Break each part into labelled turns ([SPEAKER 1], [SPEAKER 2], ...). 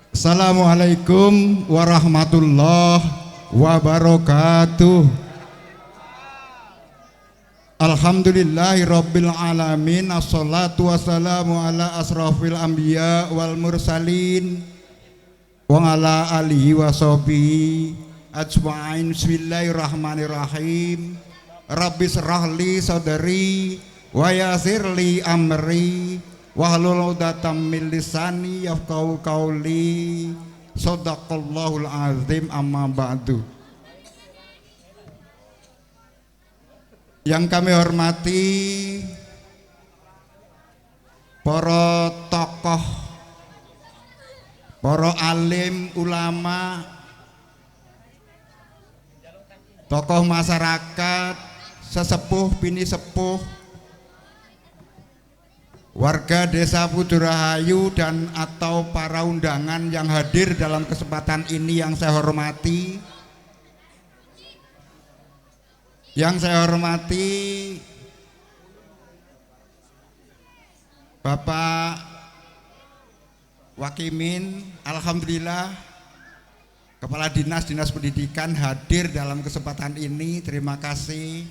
[SPEAKER 1] Assalamualaikum warahmatullahi wabarakatuh. Alhamdulillahi rabbil alamin. Assalatu wassalamu ala asrafil anbiya wal mursalin wa ala alihi wa sahbihi ajma'in. Bismillahirrahmanirrahim. Rabbis rahli sadri wa yassirli amri wahlul 'uqdatam min lisani yafqahu qauli. Shadaqallahul azim. Amma ba'du. Yang kami hormati para tokoh, para alim ulama, tokoh masyarakat, sesepuh bini sepuh, warga desa Pudurahayu dan atau para undangan yang hadir dalam kesempatan ini yang saya hormati. Yang saya hormati Bapak Wakimin, alhamdulillah Kepala Dinas Pendidikan hadir dalam kesempatan ini. Terima kasih.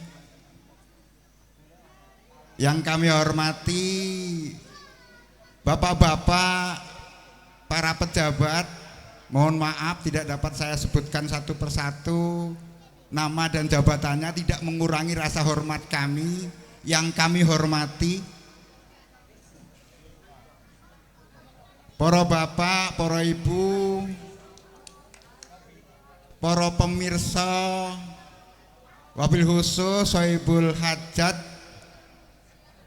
[SPEAKER 1] Yang kami hormati bapak-bapak, para pejabat, mohon maaf tidak dapat saya sebutkan satu persatu nama dan jabatannya, tidak mengurangi rasa hormat kami. Yang kami hormati para bapak, para ibu, para pemirsa, wabil khusus Sohibul Hajat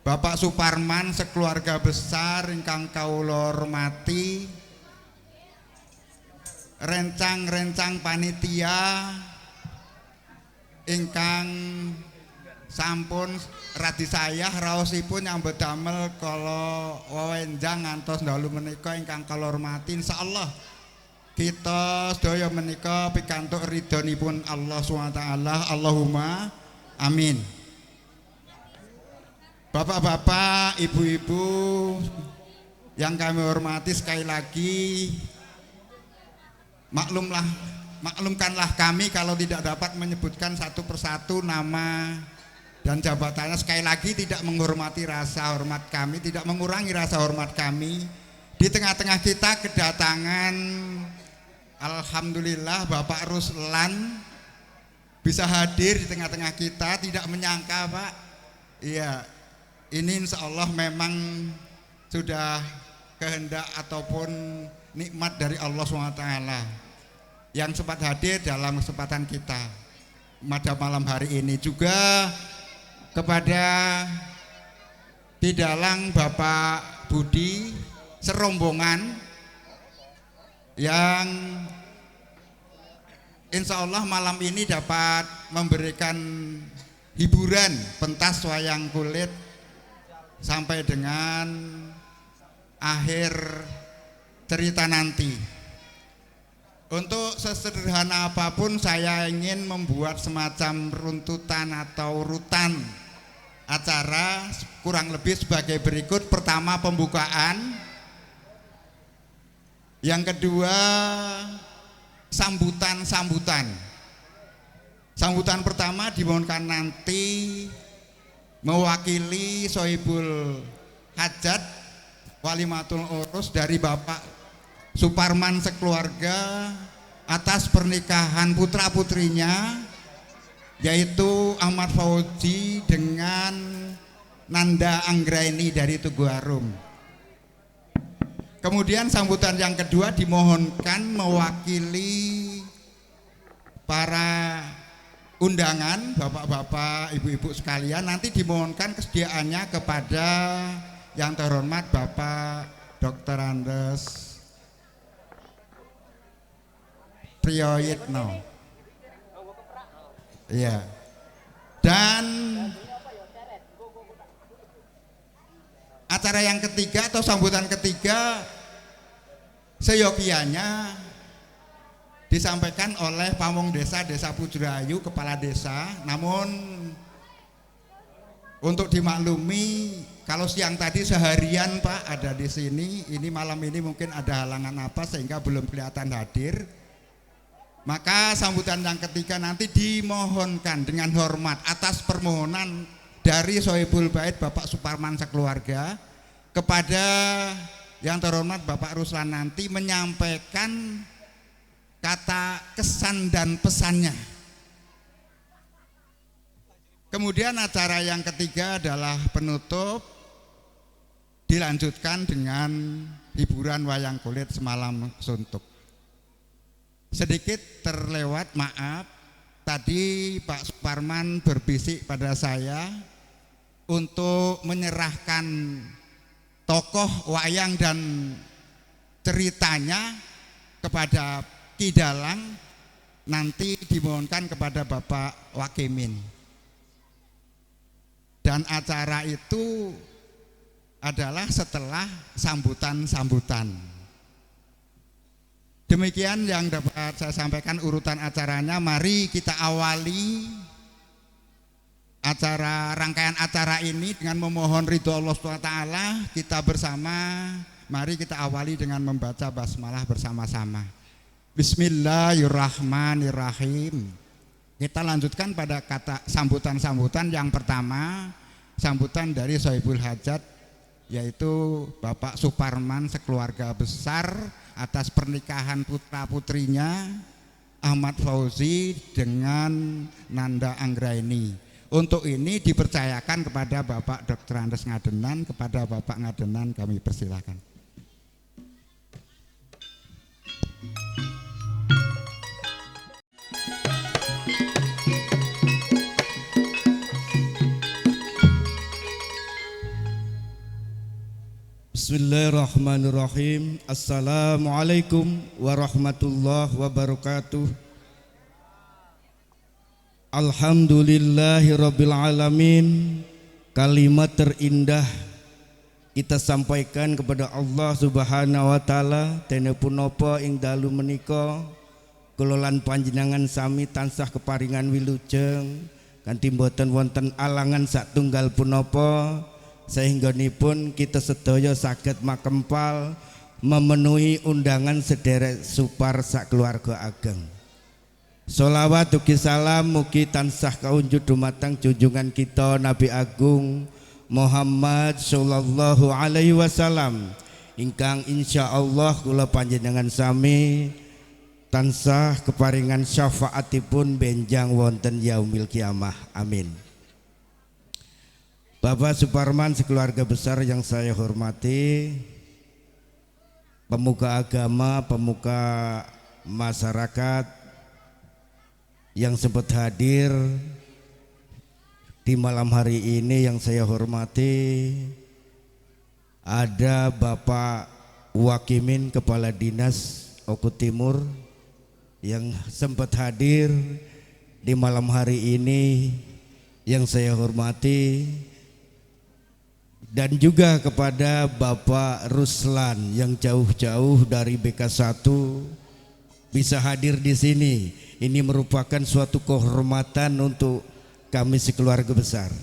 [SPEAKER 1] Bapak Suparman sekeluarga besar ingkang kawula hormati, rencang-rencang panitia ingkang sampun radi sayah raosipun nyambut damel kala wewenjang ngantos dalu menika ingkang kawula hormati. Insyaallah kita sedaya menika pikantuk ridhonipun Allah SWT. Allahumma amin. Bapak-bapak, ibu-ibu yang kami hormati, sekali lagi maklumkanlah kami kalau tidak dapat menyebutkan satu persatu nama dan jabatannya. Sekali lagi tidak menghormati rasa hormat kami, tidak mengurangi rasa hormat kami. Di tengah-tengah kita kedatangan, alhamdulillah, Bapak Ruslan bisa hadir di tengah-tengah kita. Tidak menyangka, Pak. Iya, ini insya Allah memang sudah kehendak ataupun nikmat dari Allah SWT yang sempat hadir dalam kesempatan kita pada malam hari ini. Juga kepada Tidalang Bapak Budi serombongan yang insya Allah malam ini dapat memberikan hiburan pentas wayang kulit sampai dengan akhir cerita nanti. Untuk sesederhana apapun saya ingin membuat semacam runtutan atau rutan acara kurang lebih sebagai berikut. Pertama, pembukaan. Yang kedua, sambutan. Sambutan pertama dimohonkan nanti mewakili Sohibul Hajat Walimatul Urus dari Bapak Suparman sekeluarga atas pernikahan putra-putrinya, yaitu Ahmad Fauzi dengan Nanda Anggraini dari Tugu Harum. Kemudian sambutan yang kedua dimohonkan mewakili para undangan, bapak-bapak, ibu-ibu sekalian. Nanti dimohonkan kesediaannya kepada yang terhormat Bapak Dr. Andes Priyoyitno. Iya. Dan acara yang ketiga atau sambutan ketiga seyogianya disampaikan oleh Pamong Desa Pudurahayu, kepala desa. Namun untuk dimaklumi kalau siang tadi seharian Pak ada di sini, ini malam ini mungkin ada halangan apa sehingga belum kelihatan hadir. Maka sambutan yang ketiga nanti dimohonkan dengan hormat atas permohonan dari Sohibul Bait Bapak Suparman sekeluarga kepada yang terhormat Bapak Ruslan nanti menyampaikan kata kesan dan pesannya. Kemudian acara yang ketiga adalah penutup, dilanjutkan dengan hiburan wayang kulit semalam suntuk. Sedikit terlewat, maaf, tadi Pak Suparman berbisik pada saya untuk menyerahkan tokoh wayang dan ceritanya kepada Ki Dalang, nanti dimohonkan kepada Bapak Wakimin. Dan acara itu adalah setelah sambutan-sambutan. Demikian yang dapat saya sampaikan urutan acaranya. Mari kita awali rangkaian acara ini dengan memohon ridho Allah SWT. Kita bersama, mari kita awali dengan membaca basmalah bersama-sama. Bismillahirrahmanirrahim. Kita lanjutkan pada kata sambutan-sambutan. Yang pertama, sambutan dari Sohibul Hajat, yaitu Bapak Suparman sekeluarga besar atas pernikahan putra putrinya Ahmad Fauzi dengan Nanda Anggraini. Untuk ini dipercayakan kepada Bapak Dr. Andes Ngadenan. Kepada Bapak Ngadenan kami persilakan.
[SPEAKER 2] Bismillahirrahmanirrahim. Assalamualaikum warahmatullahi wabarakatuh. Alhamdulillahirabbil alamin. Kalimat terindah kita sampaikan kepada Allah Subhanahu wa taala. Dene punapa ing dalu menika kula lan panjenengan sami tansah keparingan wilujeng kanthi boten wonten alangan satunggal punapa, sehingga nipun kita sedaya saged makempal memenuhi undangan sederek Supar sakeluarga ageng. Sholawat ugi salam mugi tansah kaunjud dumateng junjungan kita Nabi Agung Muhammad sallallahu alaihi wasallam ingkang insyaallah kula panjenengan sami tansah keparingan syafaatipun benjang wonten yaumil kiamah. Amin. Bapak Suparman sekeluarga besar yang saya hormati, pemuka agama, pemuka masyarakat yang sempat hadir di malam hari ini, yang saya hormati ada Bapak Wakimin Kepala Dinas Oku Timur yang sempat hadir di malam hari ini, yang saya hormati, dan juga kepada Bapak Ruslan yang jauh-jauh dari BK1 bisa hadir di sini. Ini merupakan suatu kehormatan untuk kami sekeluarga besar.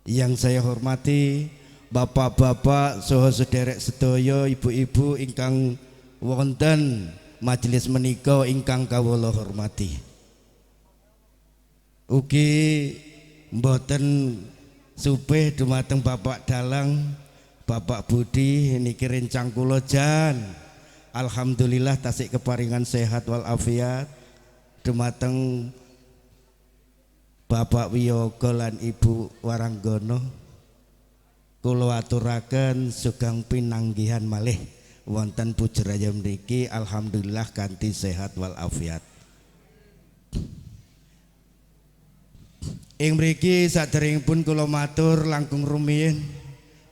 [SPEAKER 2] Yang saya hormati bapak-bapak saha sederek sedaya, ibu-ibu ingkang wonten majelis menika ingkang kawula hormati. Ugi mboten supih dumateng Bapak Dalang, Bapak Budi niki rencang kula jan. Alhamdulillah tasik keparingan sehat walafiat dumateng Bapak Wiyoga lan Ibu Waranggono. Kula aturaken sugeng pinanggihan malih wonten Pujeraya mriki, alhamdulillah kanthi sehat walafiat. Ing mriki saderengipun kula matur langkung rumiyin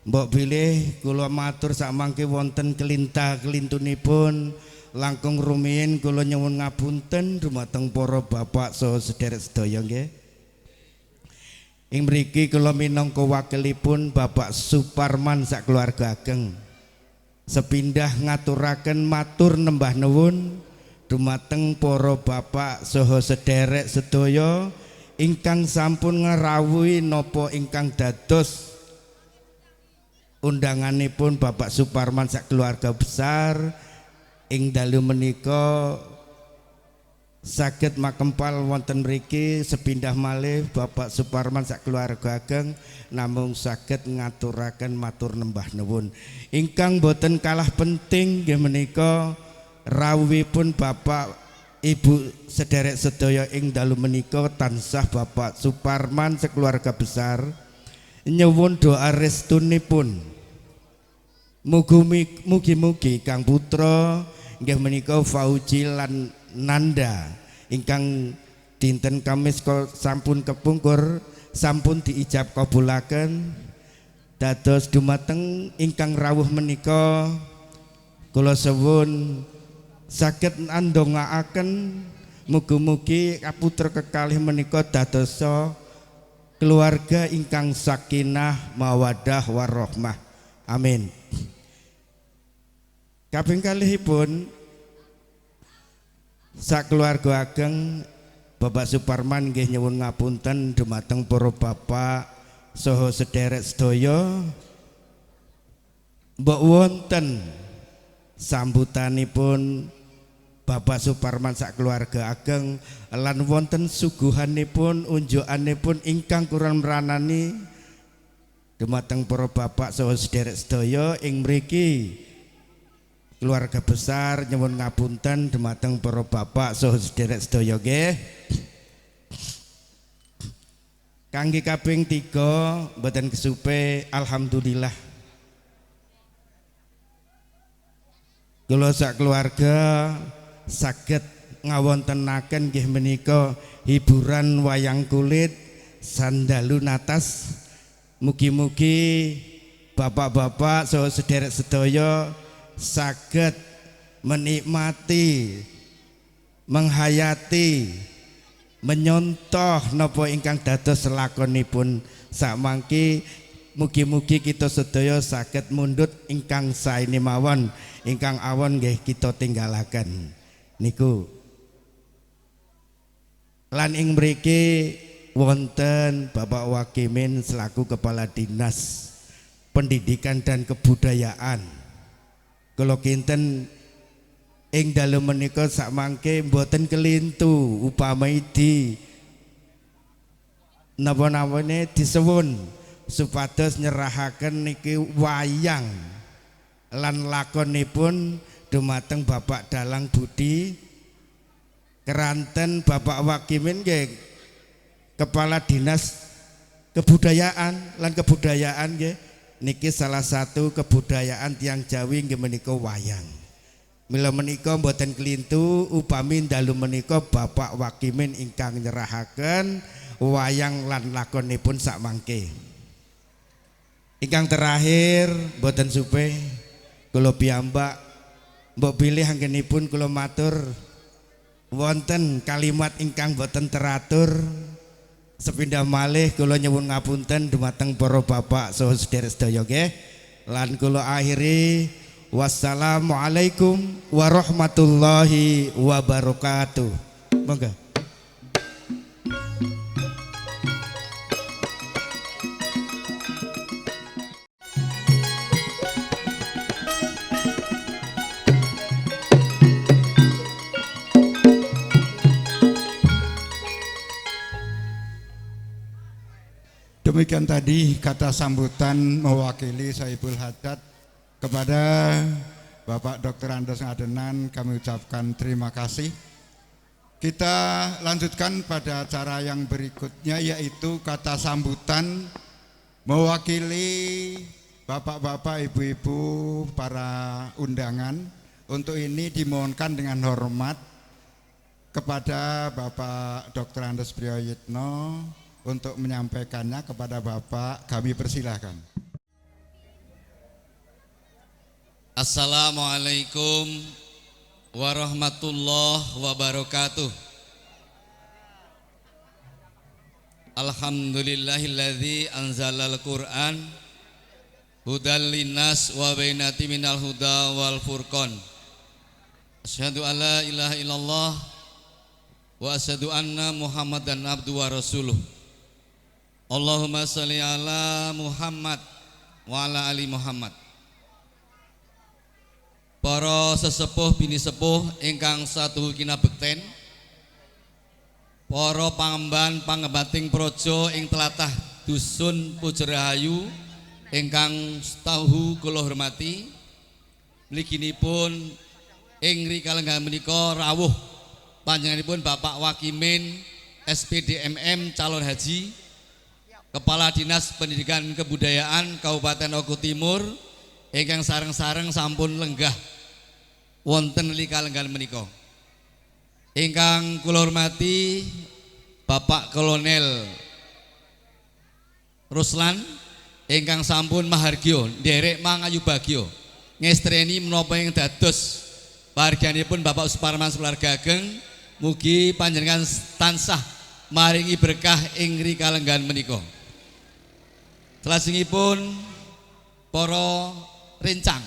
[SPEAKER 2] mbok bilih kula matur sakmangke wonten kelintah-kelintunipun langkung rumiyin kula nyuwun ngapunten dumateng para bapak saha sederek sedaya nggih. Ing mriki kula minangka wakilipun Bapak Suparman sakeluarga ageng sepindah ngaturaken matur nembah nuwun dumateng para bapak saha sederek sedaya ingkang sampun ngrawuhi napa ingkang dados undanganipun Bapak Suparman sak keluarga besar ing dalu menika saged makempal wonten mriki sepindah malih Bapak Suparman sak keluarga ageng namung saged ngaturaken matur nembah nuwun. Ingkang boten kalah penting nggih menika rawuhipun Bapak Ibu sederek sedaya ing dalu menika tansah Bapak Suparman sekeluarga besar nyuwun doa restunipun. Mugi-mugi Kang Putra nggih menika Fauji lan Nanda ingkang dinten Kamis sampun kepungkur sampun diijab kabulaken dados dumateng ingkang rawuh menika kula suwun saged andongaaken mugi-mugi kaputra kekalih menika dadosa keluarga ingkang sakinah mawaddah warahmah. Amin. Kaping kalihipun sak keluarga ageng Bapak Suparman nggih nyuwun ngapunten dumateng para bapak saha sederek sedaya mbok wonten sambutanipun Bapak Suparman sak keluarga ageng lan wonten suguhanipun unjukanipun ingkang kurang meranani dumateng para bapak saha sederek sedaya ing mriki keluarga besar nyuwun ngapunten dumateng para bapak saha sederek sedaya nggih. Kangge kaping 3 mboten kesupe alhamdulillah kula sak keluarga saged ngawontenaken nggih menika hiburan wayang kulit sandalu natas. Mugi-mugi bapak-bapak saha sederek sedaya saged menikmati, menghayati, menyontoh napa ingkang dados lakonipun sakmangke. Mugi-mugi kita sedaya saged mundhut ingkang saene mawon, ingkang awon nggih kita tinggalaken niku. Lan ing mriki wonten Bapak Wakimin selaku Kepala Dinas Pendidikan dan Kebudayaan. Kula kinten ing dalem menika sakmangke mboten kelintu upami napa-napane disuwun supados nyerahaken niki wayang lan lakonipun dumateng Bapak Dalang Budi keranten Bapak Wakimin nggih Kepala Dinas Kebudayaan lan Kebudayaan nggih niki salah satu kebudayaan tiang Jawi nggih menika wayang. Mila menika mboten kelintu upami dalu menika Bapak Wakimin ingkang nyerahaken wayang lan lakonipun sakmangke. Ingkang terakhir mboten supe kula piyambak mbok bilih anggenipun kula matur wonten kalimat ingkang mboten teratur. Sepindah malih kula nyuwun ngapunten dumateng para bapak saha sederek sedaya nggih. Lan kula akhiri wassalamualaikum warahmatullahi wabarakatuh. Monggo.
[SPEAKER 1] Demikian tadi kata sambutan mewakili Saibul Haddad kepada Bapak Dr. Andes Ngadenan, kami ucapkan terima kasih. Kita lanjutkan pada acara yang berikutnya, yaitu kata sambutan mewakili bapak-bapak, ibu-ibu, para undangan. Untuk ini dimohonkan dengan hormat kepada Bapak Dr. Andes Priyoyitno untuk menyampaikannya kepada Bapak. Kami persilahkan.
[SPEAKER 3] Assalamualaikum warahmatullahi wabarakatuh. Alhamdulillahilladzi anzalal Qur'an hudal linnas wa bainati minal huda wal furqan. Asyhadu an la ilaha illallah wa asyhadu anna Muhammadan abduhu wa rasuluh. Allahumma sholli ala Muhammad wa ala ali Muhammad. Para sesepuh bini sepuh ingkang satuhu kinabekten, para pangemban pangembating praja ing tlatah dusun Pujarahayu ingkang satahu kula hormati, mliginipun ing rikalenggan menika rawuh panjenenganipun Bapak Wakimin SPDMM calon haji, Kepala Dinas Pendidikan Kebudayaan Kabupaten Oku Timur ingkang sareng-sareng sampun lenggah wonten rikalenggan menika. Ingkang kula hormati Bapak Kolonel Ruslan ingkang sampun mahargya nderek mangayu bagya ngestreni menapa ing dados pahargyanipun Bapak Suparman Sularga Ageng, mugi panjenengan tansah maringi berkah ing rikalenggan menika. Salajengipun para rencang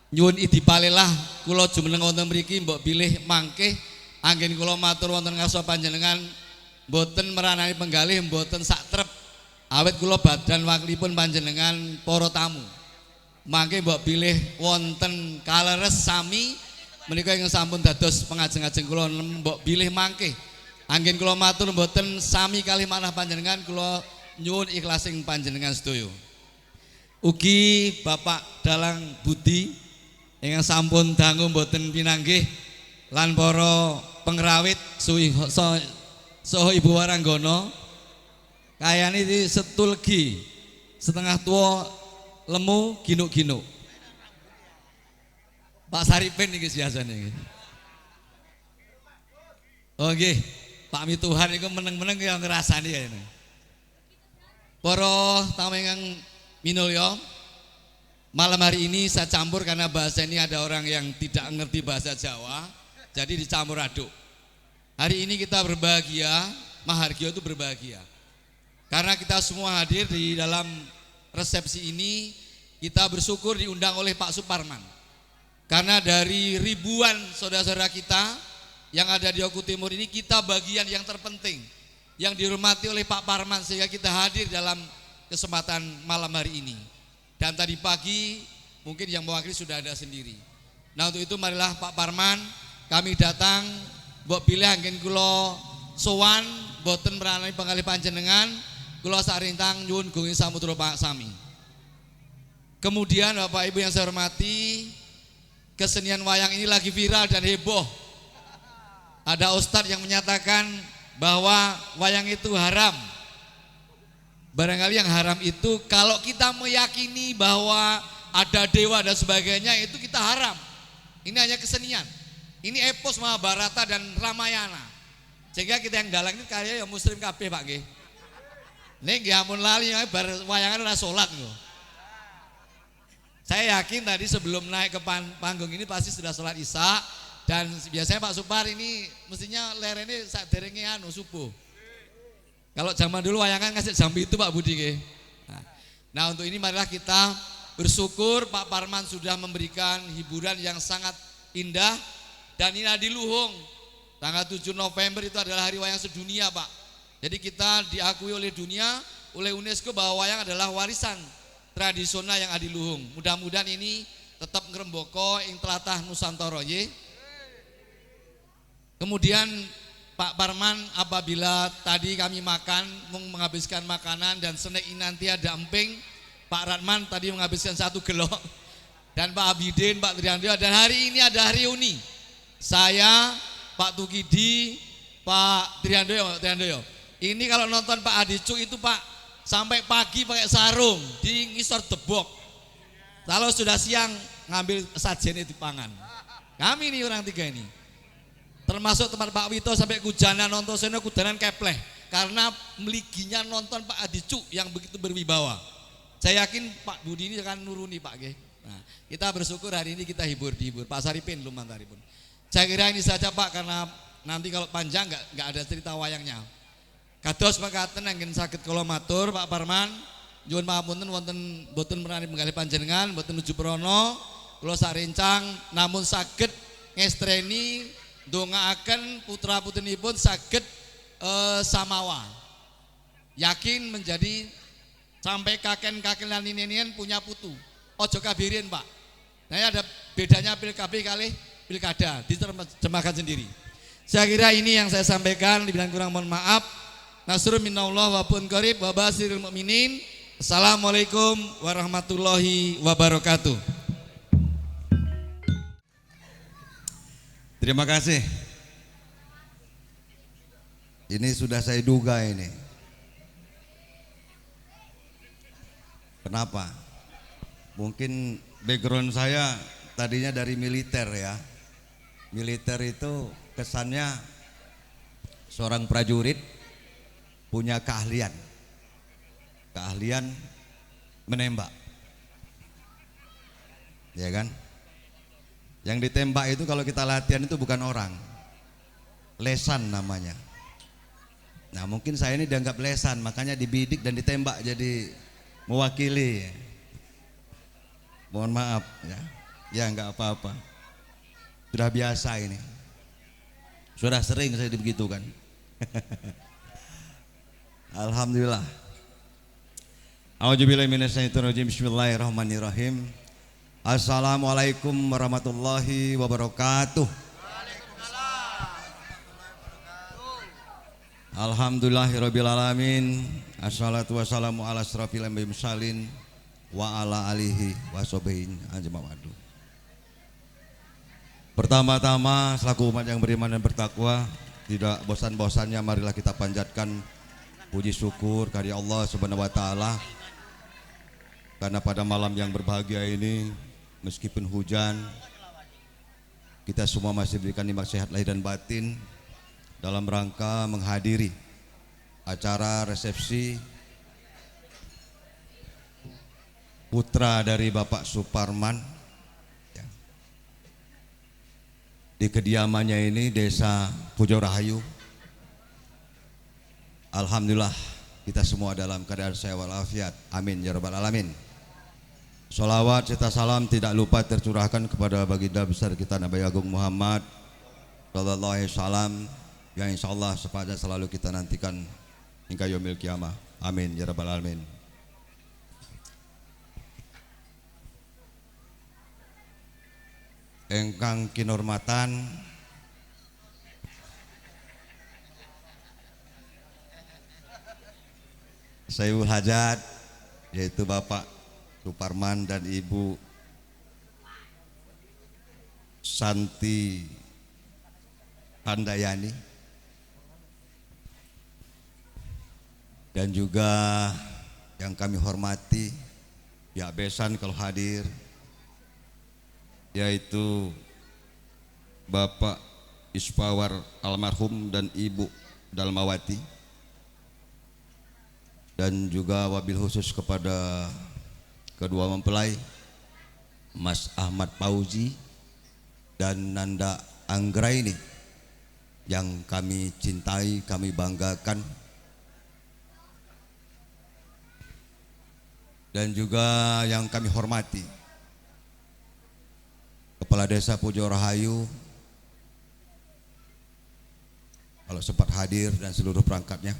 [SPEAKER 3] nyuwun idipalelah kula jumeneng wonten mriki mbok bilih mangke anggen kula matur wonten ngarsa panjenengan mboten meranani penggalih, mboten sak trep awet kula badan wakilipun panjenengan para tamu. Mangke mbok bilih wonten kaleres sami menika ingkang sampun dados pengajeng-ajeng kula mbok bilih mangke anggen kula matur mboten sami kalih manah panjenengan, kula nyuwun ikhlasing panjenengan sedaya. Ugi Bapak Dalang Budi ingkang sampun dangu mboten pinanggih lan para pengrawit saha Ibu Waranggana kayane setulgi setengah tua lemu ginuk-ginuk. Pak Saripin iki biasane iki. Oh nggih, Pak Mituhan iku meneng-meneng ya ngrasani ya ini. Para tamu ingkang minulya, malam hari ini saya campur karena bahasa ini ada orang yang tidak ngerti bahasa Jawa, jadi dicampur aduk. Hari ini kita berbahagia, mahargya itu berbahagia. Karena kita semua hadir di dalam resepsi ini, kita bersyukur diundang oleh Pak Suparman. Karena dari ribuan saudara-saudara kita yang ada di Oku Timur ini, kita bagian yang terpenting, yang dihormati oleh Pak Parman, sehingga kita hadir dalam kesempatan malam hari ini. Dan tadi pagi mungkin yang mewakili sudah ada sendiri. Nah untuk itu marilah Pak Parman, kami datang mbok pilih anggen kula sowan boten meranani penggalih panjenengan, kula sarintang nyuwun gunging samudra Pak sami. Kemudian Bapak Ibu yang saya hormati, kesenian wayang ini lagi viral dan heboh. Ada ustadz yang menyatakan bahwa wayang itu haram. Barangkali yang haram itu kalau kita meyakini bahwa ada dewa dan sebagainya, itu kita haram. Ini hanya kesenian. Ini epos Mahabharata dan Ramayana. Sehingga kita yang dalang ini kayaknya ya muslim kabeh Pak nggih. Ning nggih ampun lali bar wayangan ora salat lho. Saya yakin tadi sebelum naik ke panggung ini pasti sudah sholat isya, dan biasanya Pak Supar ini mestinya lerene saderenge anu subuh. Kalau zaman dulu wayangan ngasih jam itu Pak Budi nggih. Nah, untuk ini marilah kita bersyukur Pak Parman sudah memberikan hiburan yang sangat indah, dan ini di Luhung tanggal 7 November itu adalah hari wayang sedunia Pak. Jadi kita diakui oleh dunia, oleh UNESCO bahwa wayang adalah warisan tradisional yang ada di Luhung. Mudah-mudahan ini tetap ngrembaka ing tlatah Nusantara nggih. Kemudian Pak Parman, apabila tadi kami makan menghabiskan makanan dan snack ini nanti ada emping, Pak Ratman tadi menghabiskan 1 gelok, dan Pak Abidin, Pak Triandio, dan hari ini ada reuni. Saya, Pak Tukidi, Pak Triandio. Ini kalau nonton Pak Adicu itu Pak sampai pagi pakai sarung di ngisor debok. Kalau sudah siang ngambil sajen itu pangan. Kami ini orang 3 ini. Termasuk tempat Pak Wito sampai kujanan nonton seno kudanan kepleh karena meliginya nonton Pak Adicu yang begitu berwibawa. Saya yakin Pak Budi ini akan nuruni Pak nggih. Nah, kita bersyukur hari ini kita dihibur. Pak Saripin lumantaripun. Saya kira ini saja Pak, karena nanti kalau panjang nggak ada cerita wayangnya. Kados mekaten anggen saged kula matur Pak Parman, nyuwun pangapunten wonten boten meranani penggalih panjenengan, boten nuju prana, kula sarencang namun saged ngestreni ndongaaken putra-putrinipun saged samawa. Yakin menjadi sampai kakek-kakek lan ninian punya putu. Ojo kabirin Pak. Nah ada bedanya pilkab kali pilkada, diterjemahkan sendiri. Saya kira ini yang saya sampaikan, dibilang kurang mohon maaf. Nasrun minallah wa pun qarib wa basiril mukminin. Assalamualaikum warahmatullahi wabarakatuh.
[SPEAKER 4] Terima kasih. Ini sudah saya duga ini. Kenapa? Mungkin background saya tadinya dari militer ya. Militer itu kesannya seorang prajurit punya keahlian menembak, ya kan? Yang ditembak itu kalau kita latihan itu bukan orang, lesan namanya. Nah mungkin saya ini dianggap lesan, makanya dibidik dan ditembak jadi mewakili. Mohon maaf ya nggak apa-apa, sudah biasa ini, sudah sering saya dibegitukan. Alhamdulillah. A'udzubillahi minasyaitonirrajim. Bismillahirrahmanirrahim. Assalamualaikum warahmatullahi wabarakatuh. Alhamdulillahirabbil alamin. Assalatu wassalamu ala asrofil anbiya'i mursalin wa ala alihi washabihi ajma'in. Pertama-tama selaku umat yang beriman dan bertakwa, tidak bosan-bosannya marilah kita panjatkan puji syukur karya Allah Subhanahu wa taala. Karena pada malam yang berbahagia ini meskipun hujan, kita semua masih diberikan nikmat sehat lahir dan batin dalam rangka menghadiri acara resepsi putra dari Bapak Suparman ya, di kediamannya ini Desa Pujo Rahayu. Alhamdulillah kita semua dalam keadaan sehat walafiat. Amin ya rabbal alamin. Sholawat serta salam tidak lupa tercurahkan kepada baginda besar kita Nabi Agung Muhammad sallallahu alaihi wasallam yang insyaallah sepada selalu kita nantikan hingga yaumil kiamah. Amin ya rabbal alamin. Engkang kinurmatan Sayyidul Hajat, yaitu Bapak Suparman dan Ibu Santi Handayani, dan juga yang kami hormati pihak besan kalau hadir, yaitu Bapak Ispawar almarhum dan Ibu Dalmawati, dan juga wabil khusus kepada kedua mempelai Mas Ahmad Fauzi dan Nanda Anggraini yang kami cintai, kami banggakan, dan juga yang kami hormati Kepala Desa Pujo Rahayu kalau sempat hadir dan seluruh perangkatnya,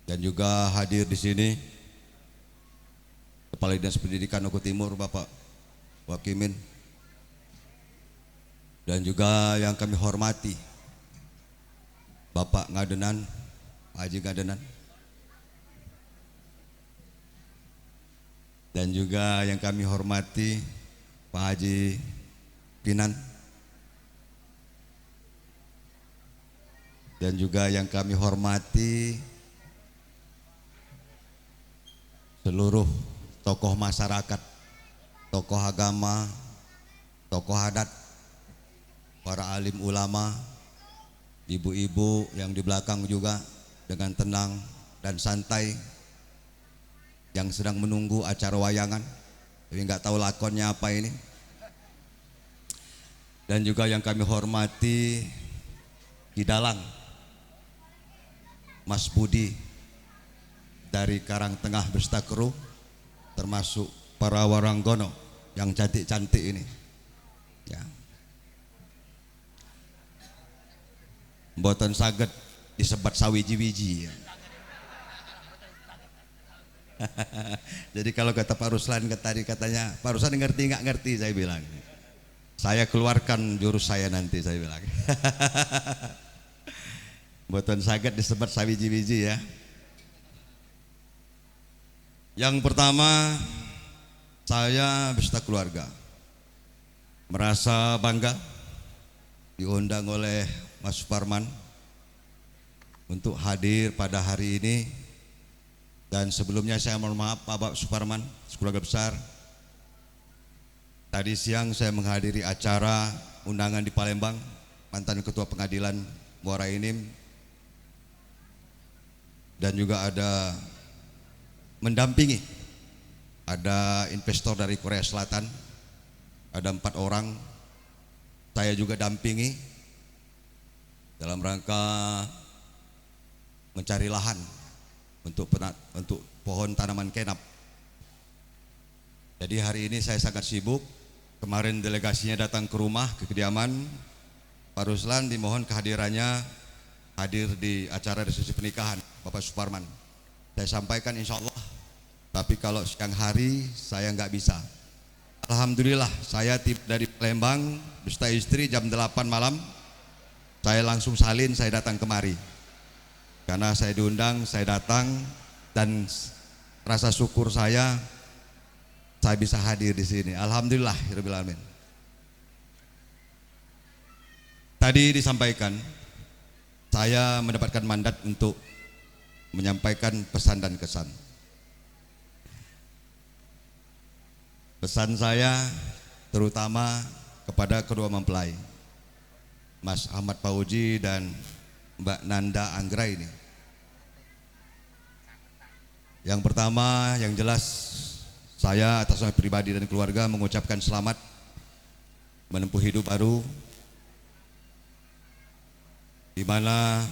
[SPEAKER 4] dan juga hadir di sini Kepala Dinas Pendidikan Oku Timur Bapak Wakimin, dan juga yang kami hormati Bapak Ngadenan, Haji Ngadenan, dan juga yang kami hormati Pak Haji Pinan, dan juga yang kami hormati seluruh tokoh masyarakat, tokoh agama, tokoh adat, para alim ulama, ibu-ibu yang di belakang juga dengan tenang dan santai yang sedang menunggu acara wayangan, tapi nggak tahu lakonnya apa ini. Dan juga yang kami hormati di dalang Mas Budi dari Karangtengah Bestakru, termasuk para waranggono yang cantik-cantik ini ya. Mboten saged disebat sawiji-wiji ya. Jadi kalau kata Pak Ruslan tadi katanya, Pak Ruslan ngerti nggak ngerti, saya bilang. Saya keluarkan jurus saya nanti, saya bilang. Buatan saged disebat sawiji-wiji ya. Yang pertama, saya beserta keluarga merasa bangga diundang oleh Mas Suparman untuk hadir pada hari ini. Dan sebelumnya saya mohon maaf Pak Suparman, keluarga besar. Tadi siang saya menghadiri acara undangan di Palembang, mantan Ketua Pengadilan Muara Enim, dan juga ada mendampingi, ada investor dari Korea Selatan, ada 4 orang. Saya juga dampingi dalam rangka mencari lahan untuk pohon tanaman kenap. Jadi hari ini saya sangat sibuk. Kemarin delegasinya datang ke rumah, ke kediaman Pak Ruslan, dimohon kehadirannya hadir di acara resepsi pernikahan Bapak Suparman. Saya sampaikan insya Allah, tapi kalau siang hari saya nggak bisa. Alhamdulillah saya tiba dari Palembang beserta istri jam 8 malam. Saya langsung salin, saya datang kemari. Karena saya diundang, saya datang, dan rasa syukur saya bisa hadir di sini. Alhamdulillah, rabbil alamin. Tadi disampaikan, saya mendapatkan mandat untuk menyampaikan pesan dan kesan. Pesan saya terutama kepada kedua mempelai, Mas Ahmad Fauzi dan Mbak Nanda Anggraini. Yang pertama, yang jelas saya atas nama pribadi dan keluarga mengucapkan selamat menempuh hidup baru, di mana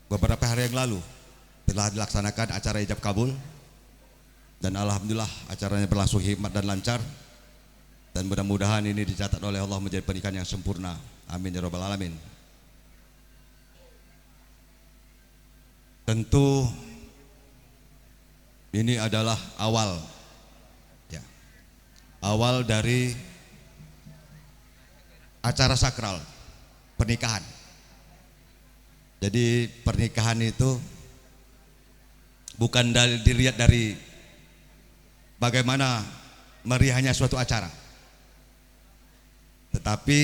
[SPEAKER 4] beberapa hari yang lalu telah dilaksanakan acara ijab kabul, dan alhamdulillah acaranya berlangsung hikmat dan lancar, dan mudah-mudahan ini dicatat oleh Allah menjadi pernikahan yang sempurna. Amin ya rabbal alamin. Tentu ini adalah awal dari acara sakral pernikahan. Jadi pernikahan itu bukan dilihat dari bagaimana meriahnya suatu acara, tetapi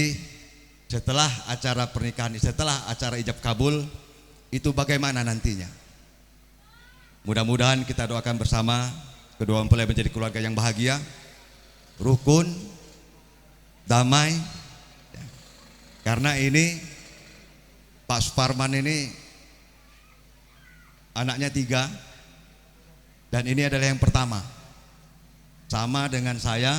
[SPEAKER 4] setelah acara pernikahan, setelah acara ijab kabul itu bagaimana nantinya. Mudah-mudahan kita doakan bersama kedua mempelai menjadi keluarga yang bahagia, rukun, damai. Karena ini Pak Suparman ini anaknya 3, dan ini adalah yang pertama. Sama dengan saya,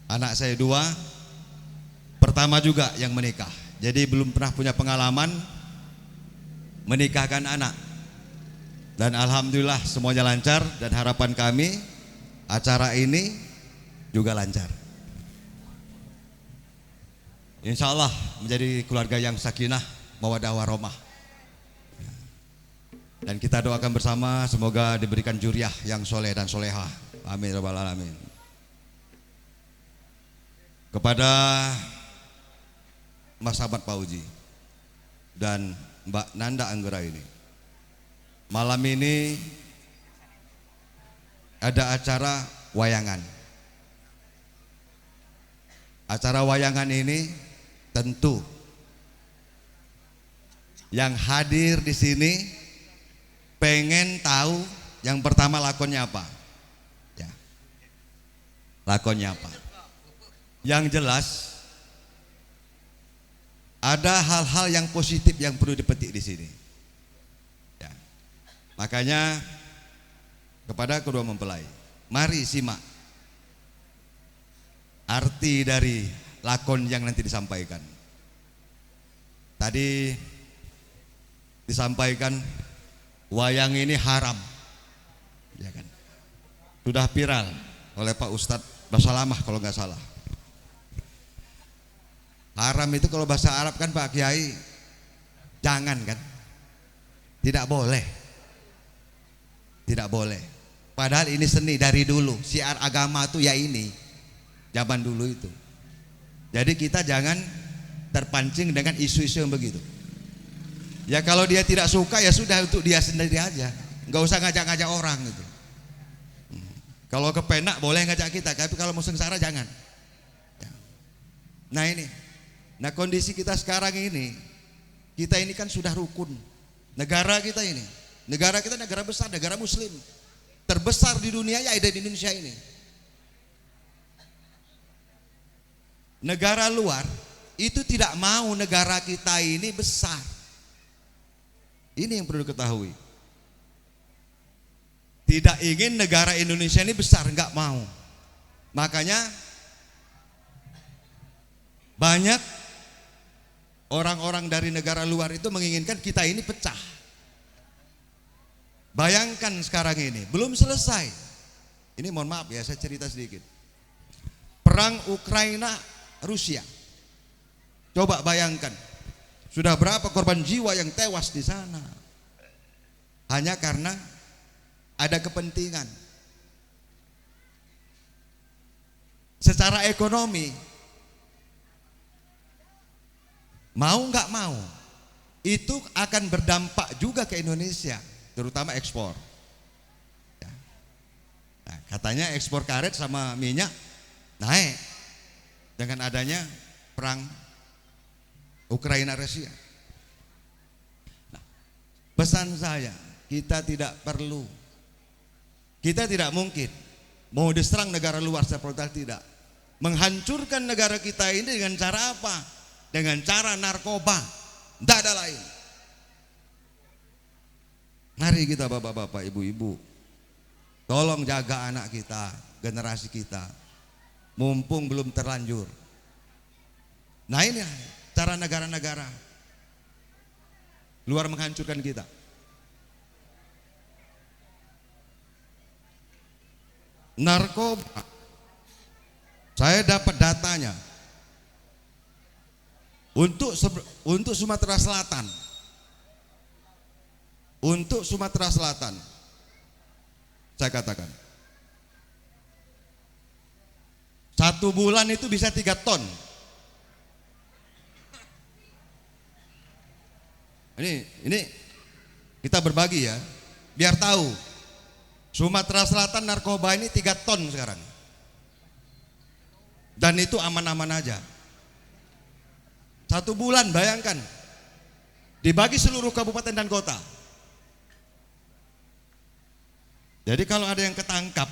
[SPEAKER 4] anak saya 2, pertama juga yang menikah. Jadi belum pernah punya pengalaman menikahkan anak. Dan alhamdulillah semuanya lancar, dan harapan kami acara ini juga lancar. Insya Allah menjadi keluarga yang sakinah, mawaddah warahmah. Dan kita doakan bersama semoga diberikan juriah yang soleh dan solehah. Amin ya rabbal alamin. Kepada Mas Ahmad Fauzi dan Mbak Nanda Anggraini, malam ini ada acara wayangan. Acara wayangan ini tentu yang hadir di sini pengen tahu yang pertama lakonnya apa. Ya. Lakonnya apa? Yang jelas ada hal-hal yang positif yang perlu dipetik di sini. Ya. Makanya kepada kedua mempelai, mari simak arti dari lakon yang nanti disampaikan. Tadi disampaikan wayang ini haram, ya kan? Sudah viral oleh Pak Ustadz Basalamah kalau nggak salah. Haram itu kalau bahasa Arab kan Pak Kiai, jangan kan? Tidak boleh Tidak boleh. Padahal ini seni dari dulu. Syiar agama tuh ya ini. Zaman dulu itu. Jadi kita jangan terpancing dengan isu-isu yang begitu. Ya kalau dia tidak suka ya sudah, untuk dia sendiri aja. Nggak usah ngajak-ngajak orang gitu. Kalau kepenak boleh ngajak kita, tapi kalau mau sengsara jangan. Nah ini, nah kondisi kita sekarang ini, kita ini kan sudah rukun. Negara kita ini, negara kita negara besar, negara muslim terbesar di dunia ya ada di Indonesia ini. Negara luar itu tidak mau negara kita ini besar. Ini yang perlu diketahui. Tidak ingin negara Indonesia ini besar, enggak mau. Makanya banyak orang-orang dari negara luar itu menginginkan kita ini pecah. Bayangkan sekarang ini, belum selesai. Ini mohon maaf ya, saya cerita sedikit. Perang Ukraina Rusia. Coba bayangkan, sudah berapa korban jiwa yang tewas di sana. Hanya karena ada kepentingan. Secara ekonomi, mau nggak mau, itu akan berdampak juga ke Indonesia, terutama ekspor. Nah, katanya ekspor karet sama minyak naik dengan adanya perang Ukraina Rusia. Nah, pesan saya, kita tidak mungkin mau diserang negara luar seperti tidak. Menghancurkan negara kita ini dengan cara apa? Dengan cara narkoba. Tidak ada lain. Mari kita bapak-bapak, ibu-ibu, tolong jaga anak kita, generasi kita, mumpung belum terlanjur. Nah ini cara negara-negara luar menghancurkan kita. Narkoba, saya dapat datanya untuk Sumatera Selatan. Untuk Sumatera Selatan, saya katakan 1 bulan itu bisa 3 ton. Ini kita berbagi ya, biar tahu. Sumatera Selatan narkoba ini 3 ton sekarang. Dan itu aman-aman aja. 1 bulan bayangkan. Dibagi seluruh kabupaten dan kota. Jadi kalau ada yang ketangkap,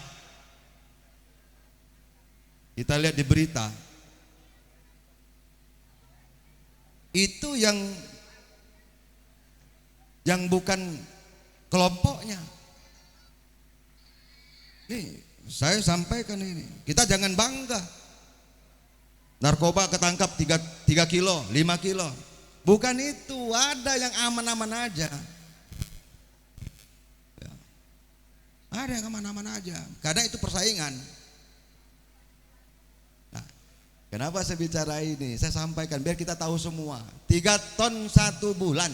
[SPEAKER 4] kita lihat di berita, itu yang bukan kelompoknya. Ini saya sampaikan ini, kita jangan bangga. Narkoba ketangkap 3 kilo, 5 kilo. Bukan itu, ada yang aman-aman aja. Ya. Ada yang aman-aman aja, karena itu persaingan. Nah, kenapa saya bicara ini? Saya sampaikan biar kita tahu semua. 3 ton 1 bulan.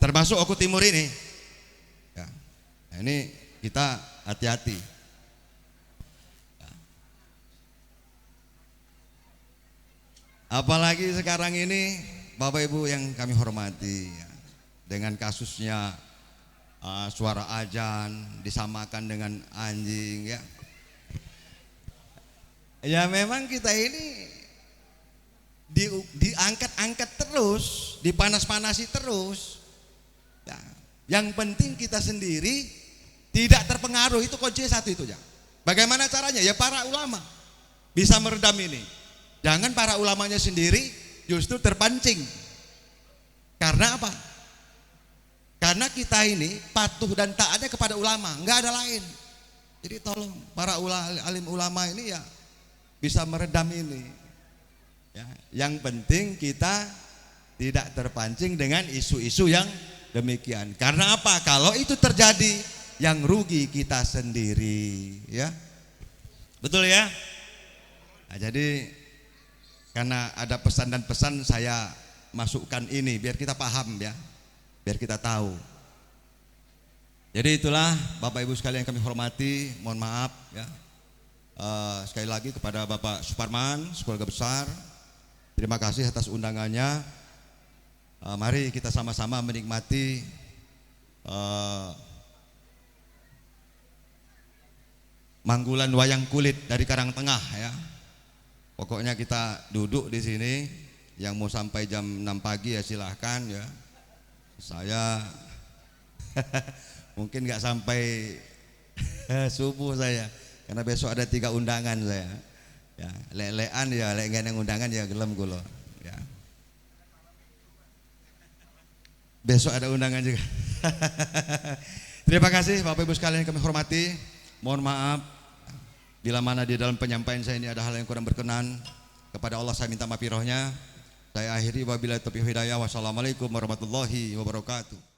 [SPEAKER 4] Termasuk Oku Timur ini. Nah, ini kita hati-hati. Apalagi sekarang ini Bapak Ibu yang kami hormati, dengan kasusnya suara azan disamakan dengan anjing ya. Ya memang kita ini diangkat-angkat terus, dipanas-panasi terus. Ya, yang penting kita sendiri tidak terpengaruh, itu kuncinya satu itu ya. Bagaimana caranya? Ya para ulama bisa meredam ini. Jangan para ulamanya sendiri justru terpancing. Karena apa? Karena kita ini patuh dan taatnya kepada ulama, nggak ada lain. Jadi tolong para alim ulama ini ya bisa meredam ini. Ya, yang penting kita tidak terpancing dengan isu-isu yang demikian. Karena apa? Kalau itu terjadi, yang rugi kita sendiri, ya. Betul ya? Nah, jadi karena ada pesan dan pesan, saya masukkan ini biar kita paham ya, biar kita tahu. Jadi itulah Bapak Ibu sekalian yang kami hormati, mohon maaf ya. Sekali lagi kepada Bapak Suparman, sekeluarga besar, terima kasih atas undangannya. Mari kita sama-sama menikmati manggulan wayang kulit dari Karangtengah ya. Pokoknya kita duduk di sini, yang mau sampai jam 6 pagi ya silahkan ya. Saya mungkin nggak sampai subuh saya, karena besok ada 3 undangan saya. Ya, lelean ya, yang undangan ya gelem gulo. Ya. Besok ada undangan juga. Terima kasih Bapak Ibu sekalian yang kami hormati. Mohon maaf bila mana di dalam penyampaian saya ini ada hal yang kurang berkenan. Kepada Allah saya minta maaf. Saya akhiri wabillahi taufiq hidayah. Wassalamualaikum warahmatullahi wabarakatuh.